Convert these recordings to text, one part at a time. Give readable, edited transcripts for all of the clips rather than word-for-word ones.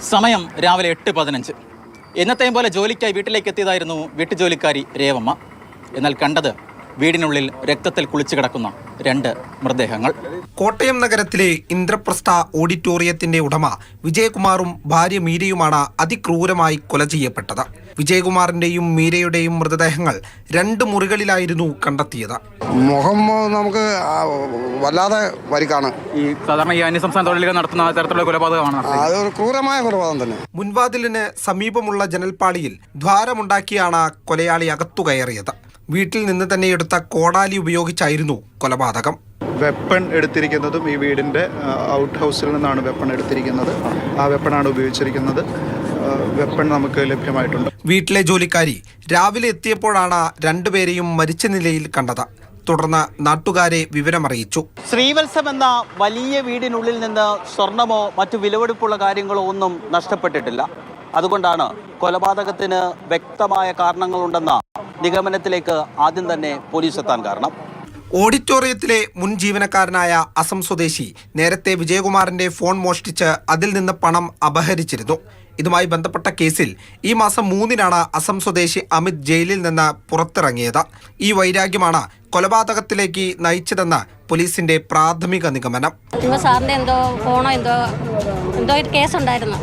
സമയം രാവിലെ 8:15. എന്നത്തെയും പോലെ ജോലിക്കായി വീട്ടിലേക്ക് എത്തിയതായിരുന്നു വീട്ടുജോലിക്കാരി രേവമ്മ. എന്നാൽ കണ്ടത് വീടിനുള്ളിൽ രക്തത്തിൽ കുളിച്ചു കിടക്കുന്ന 2 മൃതദേഹങ്ങൾ. കോട്ടയം നഗരത്തിലെ ഇന്ദ്രപ്രസ്ഥ ഓഡിറ്റോറിയത്തിന്റെ ഉടമ വിജയകുമാറും ഭാര്യ മീരയുമാണ് അതിക്രൂരമായി കൊല ചെയ്യപ്പെട്ടത്. വിജയകുമാറിന്റെയും മീരയുടെയും മൃതദേഹങ്ങൾ 2 മുറികളിലായിരുന്നു കണ്ടെത്തിയത്. മുഖം നമുക്ക് വല്ലാതെ പരിക്കാണ്. ഈ സാധാരണ ഈ അന്യസംസ്ഥാന തൊഴിലുകൾ നടത്തുന്ന തരത്തിലുള്ള കൊലപാതകമാണ്. അതൊരു ക്രൂരമായ കൊലപാതകം തന്നെ. മുൻവാതിലിന് സമീപമുള്ള ജനൽപ്പാളിയിൽ ദ്വാരമുണ്ടാക്കിയാണ് കൊലയാളി അകത്തു കയറിയത്. വീട്ടിൽ നിന്ന് തന്നെ എടുത്ത കോടാലി ഉപയോഗിച്ചായിരുന്നു കൊലപാതകം. വെപ്പൺ എടുത്തിരിക്കുന്നതും ഈ വീടിൻ്റെ ഔട്ട് ഹൗസിൽ നിന്നാണ് വെപ്പൺ എടുത്തിരിക്കുന്നത്. ആ വെപ്പണാണ് ഉപയോഗിച്ചിരിക്കുന്നത്. വെപ്പൺ നമുക്ക് ലഭ്യമായിട്ടുണ്ട്. വീട്ടിലെ ജോലിക്കാരി രാവിലെ എത്തിയപ്പോഴാണ് 2 പേരെയും മരിച്ച നിലയിൽ കണ്ടത്. തുടർന്ന് നാട്ടുകാരെ വിവരമറിയിച്ചു. ശ്രീവത്സം എന്ന വലിയ വീടിനുള്ളിൽ നിന്ന് സ്വർണമോ മറ്റു വിലവെടുപ്പുള്ള കാര്യങ്ങളോ ഒന്നും നഷ്ടപ്പെട്ടിട്ടില്ല. അതുകൊണ്ടാണ് കൊലപാതകത്തിന് വ്യക്തമായ കാരണങ്ങളുണ്ടെന്ന നിഗമനത്തിലേക്ക് ആദ്യം തന്നെ പോലീസ് എത്താൻ കാരണം. ഓഡിറ്റോറിയത്തിലെ മുൻ ജീവനക്കാരനായ അസം സ്വദേശി നേരത്തെ വിജയകുമാറിന്റെ ഫോൺ മോഷ്ടിച്ച് അതിൽ നിന്ന് പണം അപഹരിച്ചിരുന്നു. ഇതുമായി ബന്ധപ്പെട്ട കേസിൽ ഈ മാസം 3-നാണ് അസം സ്വദേശി അമിത് ജയിലിൽ നിന്ന് പുറത്തിറങ്ങിയത്. ഈ വൈരാഗ്യമാണ് കൊലപാതകത്തിലേക്ക് നയിച്ചതെന്ന് പോലീസിന്റെ പ്രാഥമിക നിഗമനം. സാറിന്റെ എന്തോ ഫോണോ എന്തോ ഒരു കേസുണ്ടായിരുന്നു.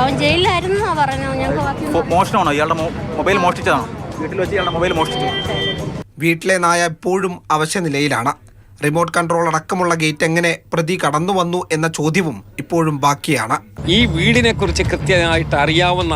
അവൻ ജയിലിലായിരുന്നു പറഞ്ഞു. മോഷണമാണോ? ഇയാളുടെ മൊബൈൽ മോഷ്ടിച്ചതാണോ? വീട്ടിൽ വെച്ച് ഇയാളുടെ മൊബൈൽ മോഷ്ടിച്ചു. വീട്ടിലെ നായ എപ്പോഴും അവശനിലയിലാണ്. റിമോട്ട് കൺട്രോൾ അടക്കമുള്ള ഗേറ്റ് എങ്ങനെ പ്രതി കടന്നു വന്നു എന്ന ചോദ്യവും ഇപ്പോഴും ബാക്കിയാണ്. ഈ വീടിനെ കുറിച്ച് കൃത്യമായിട്ട് അറിയാവുന്ന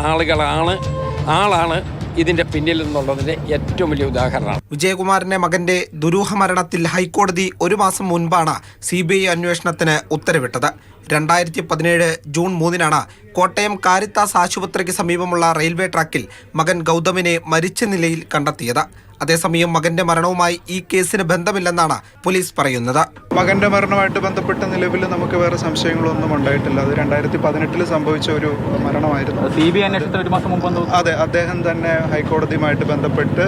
ആളാണ് ഇതിന്റെ പിന്നിൽ നിന്നുള്ളതിന്റെ ഏറ്റവും വലിയ ഉദാഹരണമാണ്. വിജയകുമാറിന്റെ മകന്റെ ദുരൂഹ മരണത്തിൽ ഹൈക്കോടതി 1 മാസം മുൻപാണ് CBI അന്വേഷണത്തിന് ഉത്തരവിട്ടത്. 2017 ജൂൺ 3-നാണ് കോട്ടയം കാരിത്താസ് ആശുപത്രിക്ക് സമീപമുള്ള റെയിൽവേ ട്രാക്കിൽ മകൻ ഗൗതമിനെ മരിച്ച നിലയിൽ കണ്ടെത്തിയത്. അതേസമയം മകന്റെ മരണവുമായി ഈ കേസിന് ബന്ധമില്ലെന്നാണ് പോലീസ് പറയുന്നത്. മകന്റെ മരണമായിട്ട് ബന്ധപ്പെട്ട നിലവിൽ നമുക്ക് വേറെ സംശയങ്ങളൊന്നും ഉണ്ടായിട്ടില്ല. അത് 2018 സംഭവിച്ച ഒരു മരണമായിരുന്നു. CBI അന്വേഷണത്തിന് 1 മാസം മുമ്പ് അതെ, അദ്ദേഹം തന്നെ ഹൈക്കോടതിയുമായിട്ട് ബന്ധപ്പെട്ട്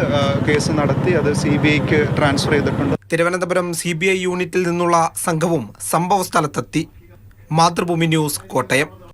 കേസ് നടത്തി അത് CBIക്ക് ട്രാൻസ്ഫർ ചെയ്തിട്ടുണ്ട്. തിരുവനന്തപുരം CBI യൂണിറ്റിൽ നിന്നുള്ള സംഘവും സംഭവ സ്ഥലത്തെത്തി. മാതൃഭൂമി ന്യൂസ്, കോട്ടയം.